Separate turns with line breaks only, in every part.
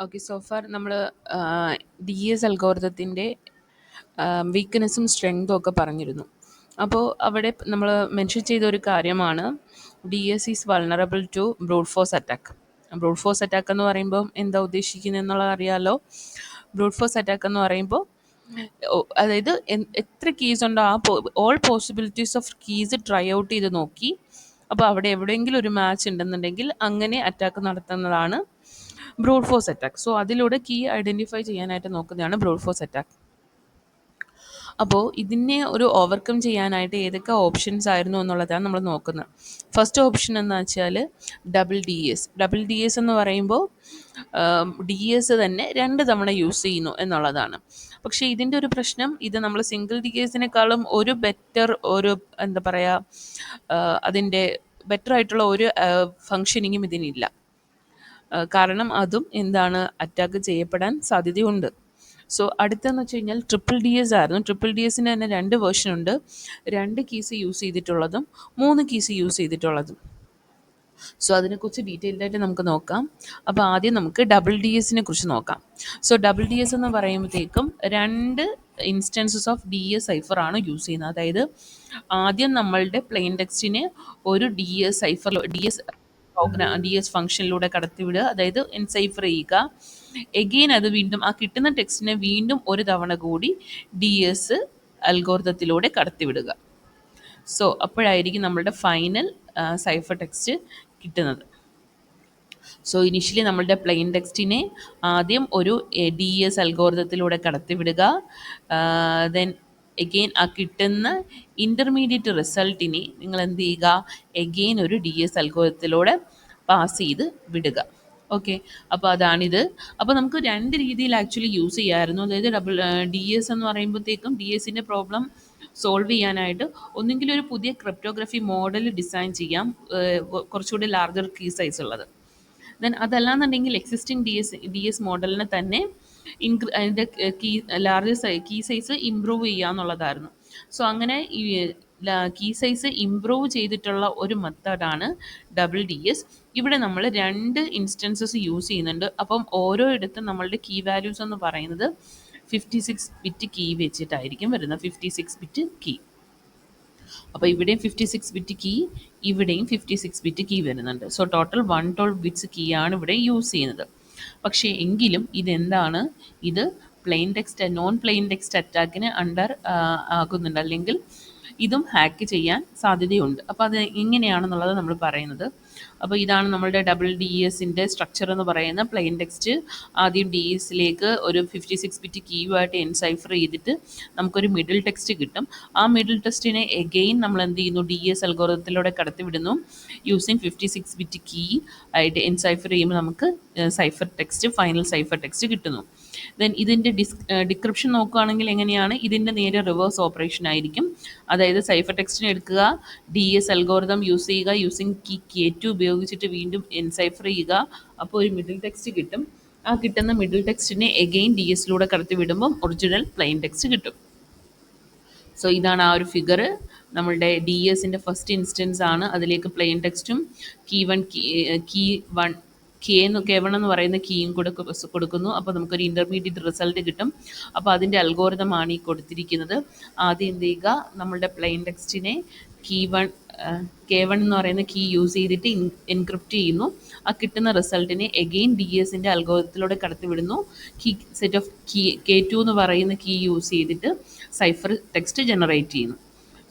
Okay. So far നമ്മൾ D S അൽഗോരിതത്തിൻ്റെ വീക്ക്നെസ്സും സ്ട്രെങ്തും ഒക്കെ പറഞ്ഞിരുന്നു. അപ്പോൾ അവിടെ നമ്മൾ മെൻഷൻ ചെയ്ത ഒരു കാര്യമാണ് D S is vulnerable to brute force attack. Brute force attack എന്ന് പറയുമ്പോൾ എന്താ ഉദ്ദേശിക്കുന്നത് എന്നുള്ളത് അറിയാലോ. ബ്രൂട്ട് ഫോഴ്സ് അറ്റാക്ക് എന്ന് പറയുമ്പോൾ അതായത് എത്ര കീസ് ഉണ്ടോ ആ all possibilities of keys try out ചെയ്ത് നോക്കി. അപ്പോൾ അവിടെ എവിടെയെങ്കിലും ഒരു മാച്ച് ഉണ്ടെന്നുണ്ടെങ്കിൽ അങ്ങനെ അറ്റാക്ക് നടത്തുന്നതാണ് ബ്രൂട്ട് ഫോഴ്സ് അറ്റാക്ക്. സോ അതിലൂടെ കീ ഐഡൻറ്റിഫൈ ചെയ്യാനായിട്ട് നോക്കുന്നതാണ് ബ്രൂട്ട് ഫോഴ്സ് അറ്റാക്ക്. അപ്പോൾ ഇതിനെ ഒരു ഓവർകം ചെയ്യാനായിട്ട് ഏതൊക്കെ ഓപ്ഷൻസ് ആയിരുന്നു എന്നുള്ളതാണ് നമ്മൾ നോക്കുന്നത്. ഫസ്റ്റ് ഓപ്ഷൻ എന്ന് വെച്ചാൽ double D S. Double D S എന്ന് പറയുമ്പോൾ ഡി എസ് തന്നെ 2 തവണ യൂസ് ചെയ്യുന്നു എന്നുള്ളതാണ്. പക്ഷേ ഇതിൻ്റെ ഒരു പ്രശ്നം, ഇത് നമ്മൾ സിംഗിൾ ഡി എസിനേക്കാളും ഒരു ബെറ്റർ ഒരു എന്താ പറയുക, അതിൻ്റെ ബെറ്റർ ആയിട്ടുള്ള ഒരു ഫങ്ഷനിങ്ങും ഇതിനില്ല. കാരണം അതും എന്താണ് അറ്റാക്ക് ചെയ്യപ്പെടാൻ സാധ്യതയുണ്ട്. സോ അടുത്തെന്ന് വെച്ച് കഴിഞ്ഞാൽ ട്രിപ്പിൾ ഡി എസ് ആയിരുന്നു. ട്രിപ്പിൾ ഡി എസിന് തന്നെ 2 വേർഷൻ ഉണ്ട്. 2 കീസ് യൂസ് ചെയ്തിട്ടുള്ളതും 3 കീസ് യൂസ് ചെയ്തിട്ടുള്ളതും. സോ അതിനെക്കുറിച്ച് ഡീറ്റെയിൽഡ് ആയിട്ട് നമുക്ക് നോക്കാം. അപ്പോൾ ആദ്യം നമുക്ക് ഡബിൾ ഡി എസിനെ കുറിച്ച് നോക്കാം. സോ ഡബിൾ ഡി എസ് എന്ന് പറയുമ്പോഴത്തേക്കും 2 ഇൻസ്റ്റൻസസ് ഓഫ് ഡി എസ് സൈഫറാണ് യൂസ് ചെയ്യുന്നത്. അതായത് ആദ്യം നമ്മളുടെ പ്ലെയിൻ ടെക്സ്റ്റിനെ ഒരു D S cipher D S ഫംഗ്ഷനിലൂടെ കടത്തിവിടുക, അതായത് എൻസൈഫർ ചെയ്യുക. എഗെയിൻ അത് വീണ്ടും ആ കിട്ടുന്ന ടെക്സ്റ്റിനെ വീണ്ടും ഒരു തവണ കൂടി ഡി എസ് അൽഗോരിതത്തിലൂടെ കടത്തിവിടുക. സോ അപ്പോഴായിരിക്കും നമ്മളുടെ ഫൈനൽ സൈഫർ ടെക്സ്റ്റ് കിട്ടുന്നത്. സോ ഇനിഷ്യലി നമ്മളുടെ പ്ലെയിൻ ടെക്സ്റ്റിനെ ആദ്യം ഒരു ഡി എസ് അൽഗോരിതത്തിലൂടെ കടത്തിവിടുക. ദെൻ എഗെയിൻ ആ കിട്ടുന്ന ഇൻ്റർമീഡിയറ്റ് റിസൾട്ടിനെ നിങ്ങൾ എന്ത് ചെയ്യുക, എഗെയിൻ ഒരു ഡി എസ് അൽഗോരിതത്തിലൂടെ പാസ് ചെയ്ത് വിടുക. ഓക്കെ, അപ്പോൾ അതാണിത്. അപ്പോൾ നമുക്ക് 2 രീതിയിൽ ആക്ച്വലി യൂസ് ചെയ്യാമായിരുന്നു. അതായത് ഡി എസ് എന്ന് പറയുമ്പോഴത്തേക്കും ഡി എസിൻ്റെ പ്രോബ്ലം സോൾവ് ചെയ്യാനായിട്ട് ഒന്നെങ്കിൽ ഒരു പുതിയ ക്രിപ്റ്റോഗ്രഫി മോഡൽ ഡിസൈൻ ചെയ്യാം, കുറച്ചുകൂടി ലാർജർ കീ സൈസ് ഉള്ളത്. ദെൻ അതല്ലാന്നുണ്ടെങ്കിൽ എക്സിസ്റ്റിംഗ് ഡി എസ് മോഡലിനെ തന്നെ അതിൻ്റെ കീ സൈസ് ഇമ്പ്രൂവ് ചെയ്യുക എന്നുള്ളതായിരുന്നു. സോ അങ്ങനെ ഈ കീ സൈസ് ഇമ്പ്രൂവ് ചെയ്തിട്ടുള്ള ഒരു മെത്തേഡാണ് ഡബിൾ ഡി എസ്. ഇവിടെ നമ്മൾ 2 ഇൻസ്റ്റൻസസ് യൂസ് ചെയ്യുന്നുണ്ട്. അപ്പം ഓരോ ഇടത്തും നമ്മളുടെ കീ വാല്യൂസ് എന്ന് പറയുന്നത് 56 ബിറ്റ് കീ വെച്ചിട്ടായിരിക്കും വരുന്നത്. 56 ബിറ്റ് കീ. അപ്പോൾ ഇവിടെയും 56 ബിറ്റ് കീ, ഇവിടെയും 56 ബിറ്റ് കീ വരുന്നുണ്ട്. സോ ടോട്ടൽ 112 ബിറ്റ്സ് കീ ആണ് ഇവിടെ യൂസ് ചെയ്യുന്നത്. പക്ഷേ എങ്കിലും ഇതെന്താണ്, ഇത് plain text known plain text അറ്റാക്കിന് അണ്ടർ ആകുന്നുണ്ട്, അല്ലെങ്കിൽ ഇതും ഹാക്ക് ചെയ്യാൻ സാധ്യതയുണ്ട്. അപ്പോൾ അത് എങ്ങനെയാണെന്നുള്ളത് നമ്മൾ പറയുന്നത്. അപ്പോൾ ഇതാണ് നമ്മളുടെ ഡബിൾ ഡി എസിൻ്റെ സ്ട്രക്ചർ എന്ന് പറയുന്ന. പ്ലെയിൻ ടെക്സ്റ്റ് ആദ്യം ഡി എസിലേക്ക് ഒരു 56 ബിറ്റ് കീയുമായിട്ട് എൻസൈഫർ ചെയ്തിട്ട് നമുക്കൊരു മിഡിൽ ടെക്സ്റ്റ് കിട്ടും. ആ മിഡിൽ ടെക്സ്റ്റിനെ എഗെയിൻ നമ്മൾ എന്ത് ചെയ്യുന്നു, ഡി എസ് അൽഗോരിതത്തിലൂടെ കടത്തിവിടുന്നു. യൂസിങ് 56 ബിറ്റ് കീ ആയിട്ട് എൻസൈഫർ ചെയ്യുമ്പോൾ നമുക്ക് cipher text, final cipher text കിട്ടുന്നു. ദെൻ ഇതിൻ്റെ ഡിക്രിപ്ഷൻ നോക്കുകയാണെങ്കിൽ എങ്ങനെയാണ്, ഇതിൻ്റെ നേരെ റിവേഴ്സ് ഓപ്പറേഷൻ ആയിരിക്കും. അതായത് സൈഫർ ടെക്സ്റ്റിനെ എടുക്കുക, ഡി എസ് അൽഗോരിതം യൂസ് ചെയ്യുക, യൂസിങ് കീ K2 ഉപയോഗിച്ചിട്ട് വീണ്ടും എൻസൈഫർ ചെയ്യുക. അപ്പോൾ ഒരു മിഡിൽ ടെക്സ്റ്റ് കിട്ടും. ആ കിട്ടുന്ന മിഡിൽ ടെക്സ്റ്റിനെ എഗെയിൻ ഡി എസിലൂടെ കടത്തി വിടുമ്പം ഒറിജിനൽ പ്ലെയിൻ ടെക്സ്റ്റ് കിട്ടും. സോ ഇതാണ് ആ ഒരു ഫിഗർ. നമ്മളുടെ ഡി എസിൻ്റെ ഫസ്റ്റ് ഇൻസ്റ്റൻസ് ആണ്. അതിലേക്ക് പ്ലെയിൻ ടെക്സ്റ്റും K1 എന്ന് പറയുന്ന കീയും കൊടുക്കുന്നു. അപ്പോൾ നമുക്കൊരു ഇൻ്റർമീഡിയറ്റ് റിസൾട്ട് കിട്ടും. അപ്പോൾ അതിൻ്റെ അൽഗോരിതമാണ് ഈ കൊടുത്തിരിക്കുന്നത്. ആദ്യം എന്ത് ചെയ്യുക, നമ്മളുടെ പ്ലെയിൻ ടെക്സ്റ്റിനെ K1 എന്ന് പറയുന്ന കീ യൂസ് ചെയ്തിട്ട് എൻക്രിപ്റ്റ് ചെയ്യുന്നു. ആ കിട്ടുന്ന റിസൾട്ടിനെ എഗെയിൻ ഡി എസിൻ്റെ അൽഗോരിതത്തിലൂടെ കടത്തിവിടുന്നു. സെറ്റ് ഓഫ് K2 എന്ന് പറയുന്ന കീ യൂസ് ചെയ്തിട്ട് സൈഫർ ടെക്സ്റ്റ് ജനറേറ്റ് ചെയ്യുന്നു.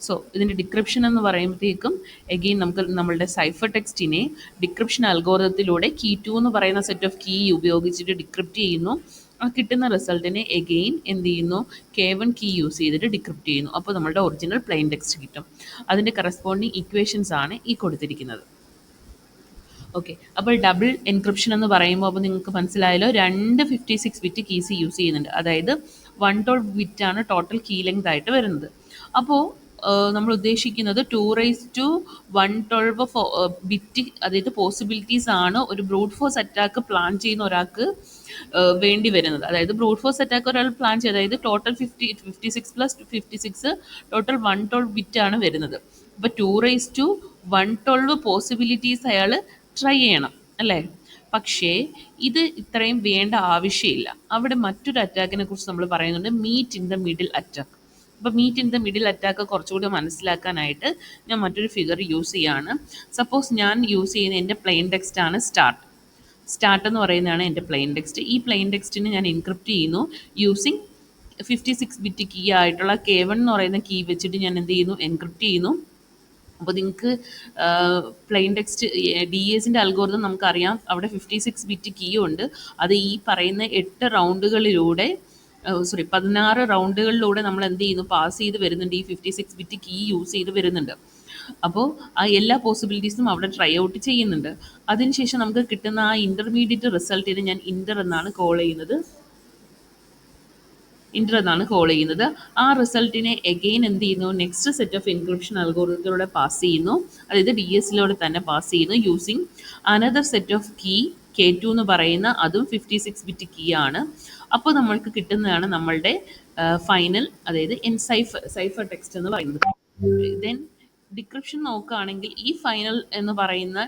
സോ ഇതിൻ്റെ ഡിക്രിപ്ഷൻ എന്ന് പറയുമ്പോഴത്തേക്കും എഗെയിൻ നമുക്ക് നമ്മളുടെ സൈഫർ ടെക്സ്റ്റിനെ ഡിക്രിപ്ഷൻ അൽഗോരിതത്തിലൂടെ K2 എന്ന് പറയുന്ന സെറ്റ് ഓഫ് കീ ഉപയോഗിച്ചിട്ട് ഡിക്രിപ്റ്റ് ചെയ്യുന്നു. ആ കിട്ടുന്ന റിസൾട്ടിനെ എഗെയിൻ എന്ത് ചെയ്യുന്നു, K1 കീ യൂസ് ചെയ്തിട്ട് ഡിക്രിപ്റ്റ് ചെയ്യുന്നു. അപ്പോൾ നമ്മളുടെ ഒറിജിനൽ പ്ലെയിൻ ടെക്സ്റ്റ് കിട്ടും. അതിൻ്റെ കറസ്പോണ്ടിങ് ഇക്വേഷൻസ് ആണ് ഈ കൊടുത്തിരിക്കുന്നത്. ഓക്കെ, അപ്പോൾ ഡബിൾ എൻക്രിപ്ഷൻ എന്ന് പറയുമ്പോൾ അപ്പോൾ നിങ്ങൾക്ക് മനസ്സിലായല്ലോ, 2 56 ബിറ്റ് കീസ് യൂസ് ചെയ്യുന്നുണ്ട്. അതായത് 112 ബിറ്റാണ് ടോട്ടൽ കീ ലെങ്ത് ആയിട്ട് വരുന്നത്. അപ്പോൾ നമ്മൾ ഉദ്ദേശിക്കുന്നത് 2⁻112 ബിറ്റ്, അതായത് പോസിബിലിറ്റീസ് ആണ് ഒരു ബ്രൂട്ട് ഫോഴ്സ് അറ്റാക്ക് പ്ലാൻ ചെയ്യുന്ന ഒരാൾക്ക് വേണ്ടി വരുന്നത്. അതായത് ബ്രൂട്ട് ഫോഴ്സ് അറ്റാക്ക് ഒരാൾ പ്ലാൻ ചെയ്ത്, അതായത് ടോട്ടൽ 56 + 56 ടോട്ടൽ 112 ബിറ്റാണ് വരുന്നത്. അപ്പോൾ 2⁻112 പോസിബിലിറ്റീസ് അയാൾ ട്രൈ ചെയ്യണം അല്ലേ. പക്ഷേ ഇത് ഇത്രയും വേണ്ട ആവശ്യമില്ല. അവിടെ മറ്റൊരു അറ്റാക്കിനെ കുറിച്ച് നമ്മൾ പറയുന്നുണ്ട്, meet in the middle attack. അപ്പോൾ meet in the middle attack കുറച്ചുകൂടി മനസ്സിലാക്കാനായിട്ട് ഞാൻ മറ്റൊരു ഫിഗർ യൂസ് ചെയ്യാണ്. സപ്പോസ് ഞാൻ യൂസ് ചെയ്യുന്ന എൻ്റെ പ്ലെയിൻ ടെക്സ്റ്റ് ആണ് സ്റ്റാർട്ട്. സ്റ്റാർട്ട് എന്ന് പറയുന്നതാണ് എൻ്റെ പ്ലെയിൻ ടെക്സ്റ്റ്. ഈ പ്ലെയിൻ ടെക്സ്റ്റിന് ഞാൻ എൻക്രിപ്റ്റ് ചെയ്യുന്നു യൂസിങ് 56 ബിറ്റ് കീ ആയിട്ടുള്ള K1 എന്ന് പറയുന്ന കീ വെച്ചിട്ട് ഞാൻ എന്ത് ചെയ്യുന്നു, എൻക്രിപ്റ്റ് ചെയ്യുന്നു. അപ്പോൾ നിങ്ങൾക്ക് പ്ലെയിൻ ടെക്സ്റ്റ് ഡി എസിൻ്റെ അൽഗോരിതം നമുക്കറിയാം, അവിടെ 56 ബിറ്റ് കീ ഉണ്ട്. അത് ഈ പറയുന്ന 8 റൗണ്ടുകളിലൂടെ 16 റൗണ്ടുകളിലൂടെ നമ്മൾ എന്ത് ചെയ്യുന്നു, പാസ് ചെയ്ത് വരുന്നുണ്ട്. ഈ 56 ബിറ്റ് കീ യൂസ് ചെയ്ത് വരുന്നുണ്ട്. അപ്പോൾ ആ എല്ലാ പോസിബിലിറ്റീസും അവിടെ ട്രൈ ഔട്ട് ചെയ്യുന്നുണ്ട്. അതിനുശേഷം നമുക്ക് കിട്ടുന്ന ആ ഇൻ്റർമീഡിയറ്റ് റിസൾട്ടിന് ഞാൻ ഇൻ്റർ എന്നാണ് കോൾ ചെയ്യുന്നത്. ഇൻ്റർ എന്നാണ് കോൾ ചെയ്യുന്നത്. ആ റിസൾട്ടിനെ എഗെയിൻ എന്ത് ചെയ്യുന്നു, നെക്സ്റ്റ് സെറ്റ് ഓഫ് എൻക്രിപ്ഷൻ അൽഗോരിതത്തിലൂടെ പാസ് ചെയ്യുന്നു. അതായത് ഡി എസിലൂടെ തന്നെ പാസ് ചെയ്യുന്നു using another set of key K2 എന്ന് പറയുന്ന അതും 56 ബിറ്റ് കീ ആണ്. അപ്പോൾ നമ്മൾക്ക് കിട്ടുന്നതാണ് നമ്മളുടെ ഫൈനൽ, അതായത് സൈഫർ ടെക്സ്റ്റ് എന്ന് പറയുന്നത്. ദെൻ ഡിക്രിപ്ഷൻ നോക്കുകയാണെങ്കിൽ ഈ ഫൈനൽ എന്ന് പറയുന്ന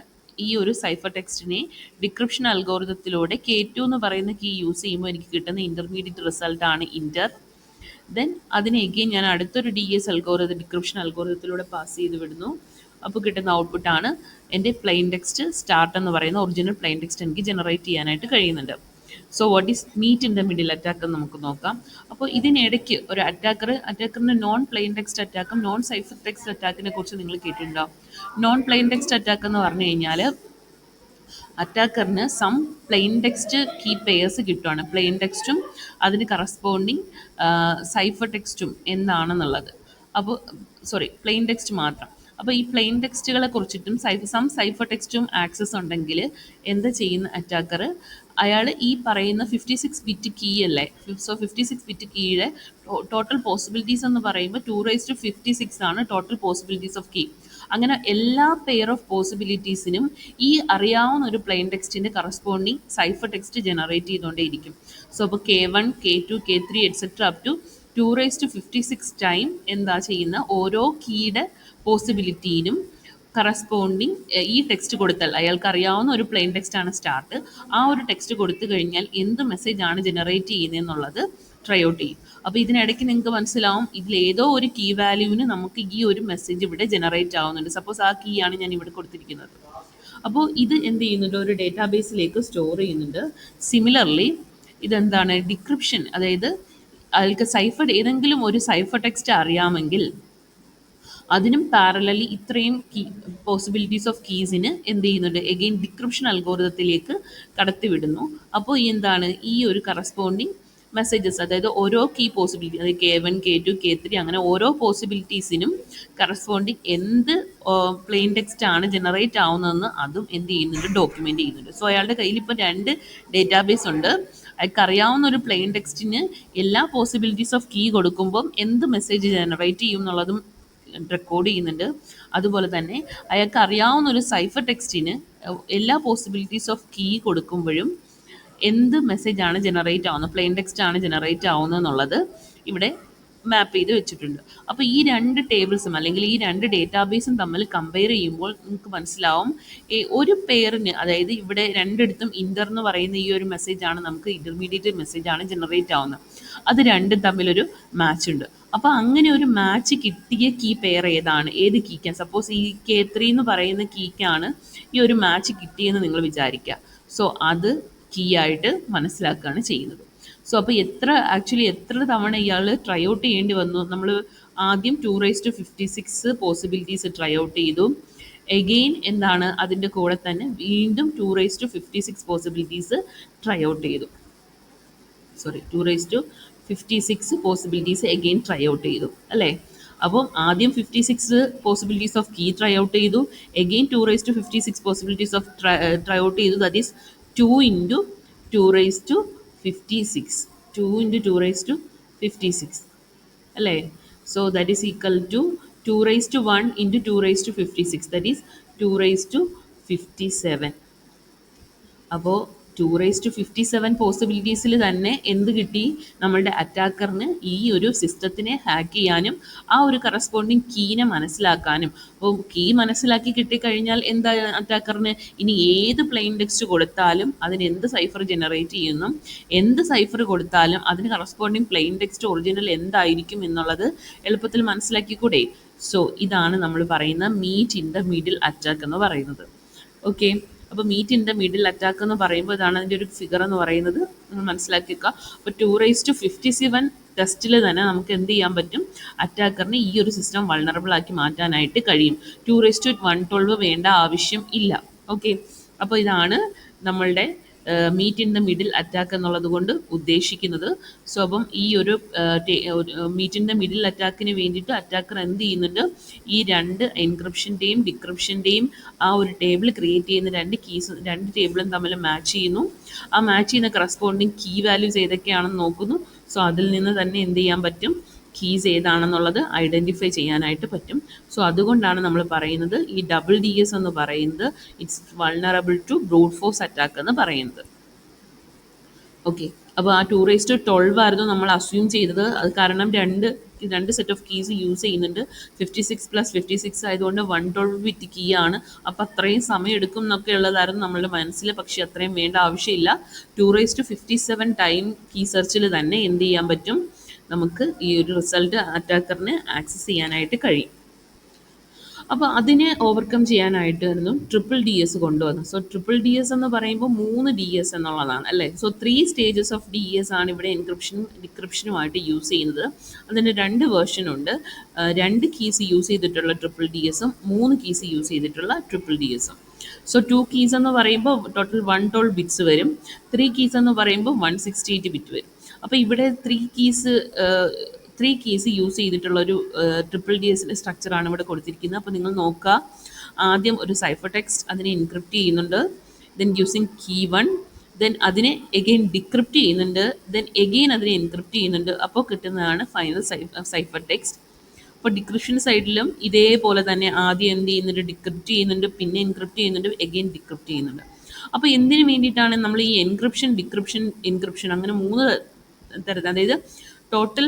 ഈ ഒരു സൈഫർ ടെക്സ്റ്റിനെ ഡിക്രിപ്ഷൻ അൽഗോരിതത്തിലൂടെ K2 എന്ന് പറയുന്ന കീ യൂസ് ചെയ്യുമ്പോൾ എനിക്ക് കിട്ടുന്ന ഇൻ്റർമീഡിയറ്റ് റിസൾട്ടാണ് ഇൻ്റർ. ദെൻ അതിനെ എഗെയിൻ ഞാൻ അടുത്തൊരു DS അൽഗോരിതം ഡിക്രിപ്ഷൻ അൽഗോരിതത്തിലൂടെ പാസ് ചെയ്ത് വിടുന്നു. അപ്പോൾ കിട്ടുന്ന ഔട്ട്പുട്ടാണ് എൻ്റെ പ്ലെയിൻ ടെക്സ്റ്റ് സ്റ്റാർട്ട് എന്ന് പറയുന്ന ഒറിജിനൽ പ്ലെയിൻ ടെക്സ്റ്റ് എനിക്ക് ജനറേറ്റ് ചെയ്യാനായിട്ട് കഴിയുന്നുണ്ട്. So what is meet in the middle attack എന്ന് നമുക്ക് നോക്കാം. അപ്പോൾ ഇതിനിടയ്ക്ക് ഒരു അറ്റാക്കറിൻ്റെ നോൺ പ്ലെയിൻ ടെക്സ്റ്റ് അറ്റാക്കും നോൺ സൈഫർ ടെക്സ്റ്റ് അറ്റാക്കിനെ കുറിച്ച് നിങ്ങൾ കേട്ടിട്ടുണ്ടോ? നോൺ പ്ലെയിൻ ടെക്സ്റ്റ് അറ്റാക്ക് എന്ന് പറഞ്ഞു കഴിഞ്ഞാൽ അറ്റാക്കറിന് some plain text key pairs കിട്ടുവാണ്. പ്ലെയിൻ ടെക്സ്റ്റും അതിന് കറസ്പോണ്ടിങ് സൈഫർ ടെക്സ്റ്റും എന്താണെന്നുള്ളത്. അപ്പോൾ പ്ലെയിൻ ടെക്സ്റ്റ് മാത്രം. അപ്പോൾ ഈ പ്ലെയിൻ ടെക്സ്റ്റുകളെ കുറിച്ചിട്ടും സം സൈഫർ ടെക്സ്റ്റും ആക്സസ് ഉണ്ടെങ്കിൽ എന്താ ചെയ്യുന്ന അറ്റാക്കർ, അയാൾ ഈ പറയുന്ന 56 ബിറ്റ് കീ അല്ലേ, 56 ബിറ്റ് കീയുടെ ടോട്ടൽ പോസിബിലിറ്റീസ് എന്ന് പറയുമ്പോൾ 2⁵56 ആണ് ടോട്ടൽ പോസിബിലിറ്റീസ് ഓഫ് കീ. അങ്ങനെ എല്ലാ പെയർ ഓഫ് പോസിബിലിറ്റീസിനും ഈ അറിയാവുന്ന ഒരു പ്ലെയിൻ ടെക്സ്റ്റിൻ്റെ കറസ്പോണ്ടിങ് സൈഫർ ടെക്സ്റ്റ് ജനറേറ്റ് ചെയ്തുകൊണ്ടേയിരിക്കും. സോ അപ്പോൾ K1, K2, K3 etcetera up to 2⁵56 time എന്താ ചെയ്യുന്ന ഓരോ കീയുടെ പോസിബിലിറ്റീനും കറസ്പോണ്ടിങ് ഈ ടെക്സ്റ്റ് കൊടുത്താൽ, അയാൾക്ക് അറിയാവുന്ന ഒരു പ്ലെയിൻ ടെക്സ്റ്റ് ആണ് സ്റ്റാർട്ട്, ആ ഒരു ടെക്സ്റ്റ് കൊടുത്തു കഴിഞ്ഞാൽ എന്ത് മെസ്സേജാണ് ജനറേറ്റ് ചെയ്യുന്നതെന്നുള്ളത് ട്രൈ ഔട്ട് ചെയ്യും. അപ്പോൾ ഇതിനിടയ്ക്ക് നിങ്ങൾക്ക് മനസ്സിലാവും, ഇതിലേതോ ഒരു കീ വാല്യൂവിന് നമുക്ക് ഈ ഒരു മെസ്സേജ് ഇവിടെ ജനറേറ്റ് ആവുന്നുണ്ട്. സപ്പോസ് ആ കീ ആണ് ഞാൻ ഇവിടെ കൊടുത്തിരിക്കുന്നത്. അപ്പോൾ ഇത് എന്ത് ചെയ്യുന്നുണ്ട്, ഒരു ഡേറ്റാബേസിലേക്ക് സ്റ്റോർ ചെയ്യുന്നുണ്ട്. സിമിലർലി ഇതെന്താണ്, ഡിക്രിപ്ഷൻ, അതായത് അയാൾക്ക് ഏതെങ്കിലും ഒരു സൈഫർ ടെക്സ്റ്റ് അറിയാമെങ്കിൽ അതിനും പാരലലി ഇത്രയും പോസിബിലിറ്റീസ് ഓഫ് കീസിന് എന്ത് ചെയ്യുന്നുണ്ട്, എഗെയിൻ ഡിക്രിപ്ഷൻ അൽഗോരിതത്തിലേക്ക് കടത്തിവിടുന്നു. അപ്പോൾ എന്താണ്, ഈ ഒരു കറസ്പോണ്ടിങ് മെസ്സേജസ്, അതായത് ഓരോ കീ പോസിബിലിറ്റി, അതായത് K1, K2, K3 അങ്ങനെ ഓരോ പോസിബിലിറ്റീസിനും കറസ്പോണ്ടിങ് എന്ത് പ്ലെയിൻ ടെക്സ്റ്റ് ആണ് ജനറേറ്റ് ആവുന്നതെന്ന് അതും എന്ത് ചെയ്യുന്നുണ്ട്, ഡോക്യുമെൻ്റ് ചെയ്യുന്നുണ്ട്. സോ അയാളുടെ കയ്യിൽ ഇപ്പോൾ 2 ഡേറ്റാബേസ് ഉണ്ട്. അയാൾക്ക് അറിയാവുന്ന ഒരു പ്ലെയിൻ ടെക്സ്റ്റിന് എല്ലാ പോസിബിലിറ്റീസ് ഓഫ് കീ കൊടുക്കുമ്പം എന്ത് മെസ്സേജ് ജനറേറ്റ് ചെയ്യും എന്നുള്ളതും റെക്കോർഡ് ചെയ്യുന്നുണ്ട്. അതുപോലെ തന്നെ അയാൾക്ക് അറിയാവുന്ന ഒരു സൈഫർ ടെക്സ്റ്റിന് എല്ലാ പോസിബിലിറ്റീസ് ഓഫ് കീ കൊടുക്കുമ്പോഴും എന്ത് മെസ്സേജാണ് ജനറേറ്റ് ആവുന്നത്, പ്ലെയിൻ ടെക്സ്റ്റ് ആണ് ജനറേറ്റ് ആവുന്നത് എന്നുള്ളത് ഇവിടെ മാപ്പ് ചെയ്ത് വെച്ചിട്ടുണ്ട്. അപ്പോൾ ഈ 2 ടേബിൾസും അല്ലെങ്കിൽ ഈ 2 ഡേറ്റാബേസും തമ്മിൽ കമ്പയർ ചെയ്യുമ്പോൾ നിങ്ങൾക്ക് മനസ്സിലാവും, ഒരു പെയറിന്, അതായത് ഇവിടെ രണ്ടിടത്തും ഇൻ്റർ എന്ന് പറയുന്ന ഈ ഒരു മെസ്സേജാണ് നമുക്ക് ഇൻ്റർമീഡിയറ്റ് മെസ്സേജാണ് ജനറേറ്റ് ആവുന്നത്. അത് രണ്ടും തമ്മിലൊരു മാച്ച് ഉണ്ട്. അപ്പോൾ അങ്ങനെ ഒരു മാച്ച് കിട്ടിയ കീ പെയർ ഏത് കീക്കാണ്, സപ്പോസ് ഈ K3 എന്ന് പറയുന്ന കീക്കാണ് ഈ ഒരു മാച്ച് കിട്ടിയെന്ന് നിങ്ങൾ വിചാരിക്കുക. സോ അത് കീ ആയിട്ട് മനസ്സിലാക്കുകയാണ് ചെയ്യുന്നത്. സോ അപ്പോൾ എത്ര തവണ ഇയാൾ ട്രൈ ഔട്ട് ചെയ്യേണ്ടി വന്നു, നമ്മൾ ആദ്യം 2⁵56 പോസിബിലിറ്റീസ് ട്രൈ ഔട്ട് ചെയ്തു. എഗെയിൻ എന്താണ്, അതിൻ്റെ കൂടെ തന്നെ വീണ്ടും 2⁵56 പോസിബിലിറ്റീസ് ട്രൈ ഔട്ട് ചെയ്തു. 2⁵56 പോസിബിലിറ്റീസ് എഗെയിൻ ട്രൈ ഔട്ട് ചെയ്തു അല്ലേ. അപ്പം ആദ്യം 56 possibilities of key try out ചെയ്തു, again 2⁵56 possibilities of try out ചെയ്തു. ദാറ്റ് ഈസ് 2 ഇൻറ്റു 2⁵56 2 ഇൻറ്റു 2⁵56 അല്ലേ. So that is equal to 2⁻1 into 2⁵56 that is 2⁻57. അപ്പോൾ 257 പോസിബിലിറ്റീസിൽ തന്നെ എന്ത് കിട്ടി, നമ്മളുടെ അറ്റാക്കറിന് ഈ ഒരു സിസ്റ്റത്തിനെ ഹാക്ക് ചെയ്യാനും ആ ഒരു കറസ്പോണ്ടിങ് കീനെ മനസ്സിലാക്കാനും. അപ്പോൾ കീ മനസ്സിലാക്കി കിട്ടിക്കഴിഞ്ഞാൽ എന്താ അറ്റാക്കറിന് ഇനി ഏത് പ്ലെയിൻ ടെക്സ്റ്റ് കൊടുത്താലും അതിന് എന്ത് സൈഫർ ജനറേറ്റ് ചെയ്യുന്നു, എന്ത് സൈഫർ കൊടുത്താലും അതിന് കറസ്പോണ്ടിങ് പ്ലെയിൻ ടെക്സ്റ്റ് ഒറിജിനൽ എന്തായിരിക്കും എന്നുള്ളത് എളുപ്പത്തിൽ മനസ്സിലാക്കിക്കൂടെ. സോ ഇതാണ് നമ്മൾ പറയുന്ന meet in the middle attack എന്ന് പറയുന്നത്. ഓക്കെ, അപ്പോൾ meet in the middle attack എന്ന് പറയുമ്പോൾ ഇതാണ് അതിൻ്റെ ഒരു ഫിഗർ എന്ന് പറയുന്നത്, നിങ്ങൾ മനസ്സിലാക്കിക്കുക. അപ്പോൾ 257 ടെസ്റ്റിൽ തന്നെ നമുക്ക് എന്ത് ചെയ്യാൻ പറ്റും, അറ്റാക്കറിന് ഈ ഒരു സിസ്റ്റം വൾണറബിൾ ആക്കി മാറ്റാനായിട്ട് കഴിയും. 2:112 വേണ്ട ആവശ്യം ഇല്ല. ഓക്കെ, അപ്പോൾ ഇതാണ് നമ്മളുടെ meet in the middle attack എന്നുള്ളത് കൊണ്ട് ഉദ്ദേശിക്കുന്നത്. സോ അപ്പം ഈ ഒരു മീറ്റ് ഇൻ ദ മിഡിൽ അറ്റാക്കിന് വേണ്ടിയിട്ട് അറ്റാക്കർ എന്ത് ചെയ്യുന്നുണ്ട്, ഈ രണ്ട് എൻക്രിപ്ഷൻ്റെയും ഡിക്രിപ്ഷൻ്റെയും ആ ഒരു ടേബിൾ ക്രിയേറ്റ് ചെയ്യുന്ന രണ്ട് ടേബിളും തമ്മിൽ മാച്ച് ചെയ്യുന്നു. ആ മാച്ച് ചെയ്യുന്ന കറസ്പോണ്ടിങ് കീ വാല്യൂസ് ഏതൊക്കെയാണെന്ന് നോക്കുന്നു. സോ അതിൽ നിന്ന് തന്നെ എന്ത് ചെയ്യാൻ പറ്റും, കീസ് ഏതാണെന്നുള്ളത് ഐഡൻറ്റിഫൈ ചെയ്യാനായിട്ട് പറ്റും. സോ അതുകൊണ്ടാണ് നമ്മൾ പറയുന്നത് ഈ DDS എന്ന് പറയുന്നത് it's vulnerable to brute force attack എന്ന് പറയുന്നത്. ഓക്കെ, അപ്പോൾ ആ 2:12 ആയിരുന്നു നമ്മൾ അസ്യൂം ചെയ്തത്. അത് കാരണം രണ്ട് സെറ്റ് ഓഫ് കീസ് യൂസ് ചെയ്യുന്നുണ്ട്. 56 + 56 ആയതുകൊണ്ട് 112 ബിറ്റ് കീ ആണ്. അപ്പോൾ അത്രയും സമയം എടുക്കും എന്നൊക്കെ ഉള്ളതായിരുന്നു നമ്മളുടെ മനസ്സിൽ. പക്ഷേ അത്രയും വേണ്ട ആവശ്യമില്ല. 2:57 ടൈം കീ സെർച്ചിൽ തന്നെ എന്ത് ചെയ്യാൻ പറ്റും, നമുക്ക് ഈ ഒരു റിസൾട്ട് അറ്റാക്കറിന് ആക്സസ് ചെയ്യാനായിട്ട് കഴിയും. അപ്പോൾ അതിനെ ഓവർകം ചെയ്യാനായിട്ടായിരുന്നു DDS കൊണ്ടുവന്നത്. സോ DDS എന്ന് പറയുമ്പോൾ 3 DS എന്നുള്ളതാണ് അല്ലേ. സോ 3 സ്റ്റേജസ് ഓഫ് DS ആണ് ഇവിടെ എൻക്രിപ്ഷനും ഡിക്രിപ്ഷനുമായിട്ട് യൂസ് ചെയ്യുന്നത്. അതിന് 2 വേർഷൻ ഉണ്ട്. 2 കീസ് യൂസ് ചെയ്തിട്ടുള്ള DDSഉം 3 കീസ് യൂസ് ചെയ്തിട്ടുള്ള DDSഉം. സോ 2 കീസ് എന്ന് പറയുമ്പോൾ ടോട്ടൽ 112 ബിറ്റ്സ് വരും. 3 കീസ് എന്ന് പറയുമ്പോൾ 168 ബിറ്റ് വരും. അപ്പോൾ ഇവിടെ 3 കീസ് യൂസ് ചെയ്തിട്ടുള്ളൊരു DDSൻ്റെ സ്ട്രക്ചറാണ് ഇവിടെ കൊടുത്തിരിക്കുന്നത്. അപ്പോൾ നിങ്ങൾ നോക്കുക, ആദ്യം ഒരു സൈഫർ ടെക്സ്റ്റ് അതിനെ എൻക്രിപ്റ്റ് ചെയ്യുന്നുണ്ട്, ദെൻ യൂസിങ് കീ 1, ദെൻ അതിനെ എഗെയിൻ ഡിക്രിപ്റ്റ് ചെയ്യുന്നുണ്ട്, ദെൻ എഗെയിൻ അതിനെ എൻക്രിപ്റ്റ് ചെയ്യുന്നുണ്ട്. അപ്പോൾ കിട്ടുന്നതാണ് ഫൈനൽ സൈഫർ ടെക്സ്റ്റ്. അപ്പോൾ ഡിക്രിപ്ഷൻ സൈഡിലും ഇതേപോലെ തന്നെ ആദ്യം എന്ത് ചെയ്യുന്നുണ്ട്, ഡിക്രിപ്റ്റ് ചെയ്യുന്നുണ്ട്, പിന്നെ എൻക്രിപ്റ്റ് ചെയ്യുന്നുണ്ട്, എഗെയിൻ ഡിക്രിപ്റ്റ് ചെയ്യുന്നുണ്ട്. അപ്പോൾ എന്തിനു വേണ്ടിയിട്ടാണ് നമ്മൾ ഈ എൻക്രിപ്ഷൻ അങ്ങനെ 3 തരത്തിൽ, അതായത് ടോട്ടൽ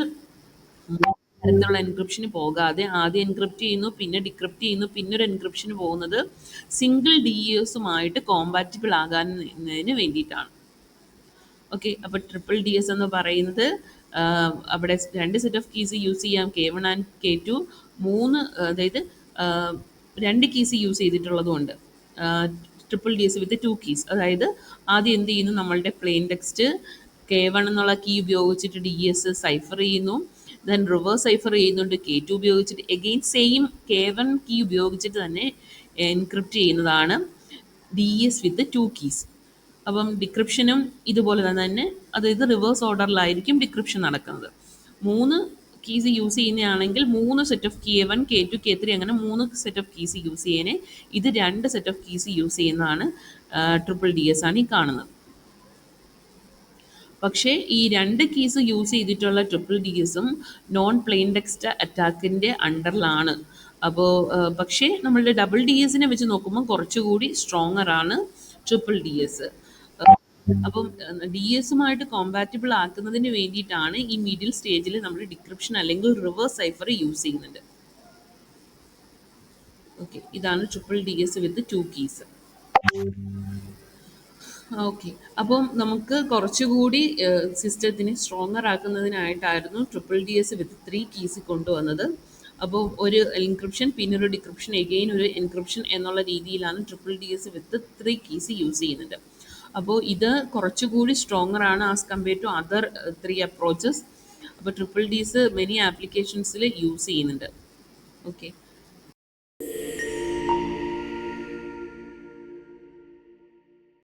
തരത്തിലുള്ള എൻക്രിപ്ഷന് പോകാതെ ആദ്യം എൻക്രിപ്റ്റ് ചെയ്യുന്നു, പിന്നെ ഡിക്രിപ്റ്റ് ചെയ്യുന്നു, പിന്നെ ഒരു എൻക്രിപ്ഷന് പോകുന്നത് സിംഗിൾ DESുമായിട്ട് കോമ്പാറ്റിബിൾ ആകാനതിന് വേണ്ടിയിട്ടാണ്. ഓക്കെ, അപ്പോൾ DDS എന്ന് പറയുന്നത് അവിടെ 2 സെറ്റ് ഓഫ് കീസ് യൂസ് ചെയ്യാം, K1 ആൻഡ് K2. 3 അതായത് 2 കീസ് യൂസ് ചെയ്തിട്ടുള്ളതുകൊണ്ട് DDS വിത്ത് 2 കീസ്. അതായത് ആദ്യം എന്ത് ചെയ്യുന്നു, നമ്മളുടെ പ്ലെയിൻ ടെക്സ്റ്റ് K1 എന്നുള്ള കീ ഉപയോഗിച്ചിട്ട് DS സൈഫർ ചെയ്യുന്നു, ദെൻ റിവേഴ്സ് സൈഫർ ചെയ്യുന്നുണ്ട് K2 ഉപയോഗിച്ചിട്ട്, എഗെയിൻ സെയിം K1 കീ ഉപയോഗിച്ചിട്ട് തന്നെ എൻക്രിപ്റ്റ് ചെയ്യുന്നതാണ് DS വിത്ത് 2 കീസ്. അപ്പം ഡിക്രിപ്ഷനും ഇതുപോലെ തന്നെ, അതായത് റിവേഴ്സ് ഓർഡറിലായിരിക്കും ഡിക്രിപ്ഷൻ നടക്കുന്നത്. 3 കീസ് യൂസ് ചെയ്യുന്നതാണെങ്കിൽ 3 set of K1, K2, K3 അങ്ങനെ 3 സെറ്റ് ഓഫ് കീസ് യൂസ് ചെയ്യുന്നേ. ഇത് 2 സെറ്റ് ഓഫ് കീസ് യൂസ് ചെയ്യുന്നതാണ് DDS ആണ് ഈ കാണുന്നത്. പക്ഷേ ഈ 2 കീസ് യൂസ് ചെയ്തിട്ടുള്ള DDSഉം നോൺ പ്ലെയിൻ ടെക്സ്റ്റ് അറ്റാക്കിൻ്റെ അണ്ടറിലാണ്. അപ്പോൾ പക്ഷേ നമ്മളുടെ DDSനെ വെച്ച് നോക്കുമ്പോൾ കുറച്ചുകൂടി സ്ട്രോങ്ങർ ആണ് DDS. അപ്പം DSുമായിട്ട് കോമ്പാറ്റിബിൾ ആക്കുന്നതിന് വേണ്ടിയിട്ടാണ് ഈ മിഡിൽ സ്റ്റേജിൽ നമ്മൾ ഡിക്രിപ്ഷൻ അല്ലെങ്കിൽ റിവേഴ്സ് സൈഫർ യൂസ് ചെയ്യുന്നുണ്ട്. ഓക്കെ, ഇതാണ് DDS വിത്ത് 2 കീസ്. ഓക്കെ, അപ്പം നമുക്ക് കുറച്ചുകൂടി സിസ്റ്റത്തിനെ സ്ട്രോങ്ങർ ആക്കുന്നതിനായിട്ടായിരുന്നു DDS വിത്ത് 3 കീസ് കൊണ്ടുവന്നത്. അപ്പോൾ ഒരു എൻക്രിപ്ഷൻ പിന്നെ ഒരു ഡിക്രിപ്ഷൻ എഗെയിൻ ഒരു എൻക്രിപ്ഷൻ എന്നുള്ള രീതിയിലാണ് DDS വിത്ത് 3 കീസ് യൂസ് ചെയ്യുന്നുണ്ട്. അപ്പോൾ ഇത് കുറച്ചുകൂടി സ്ട്രോങ്ങർ ആണ് as compare to other 3 approaches. അപ്പോൾ DDS മെനി ആപ്ലിക്കേഷൻസിൽ യൂസ് ചെയ്യുന്നുണ്ട്. ഓക്കെ.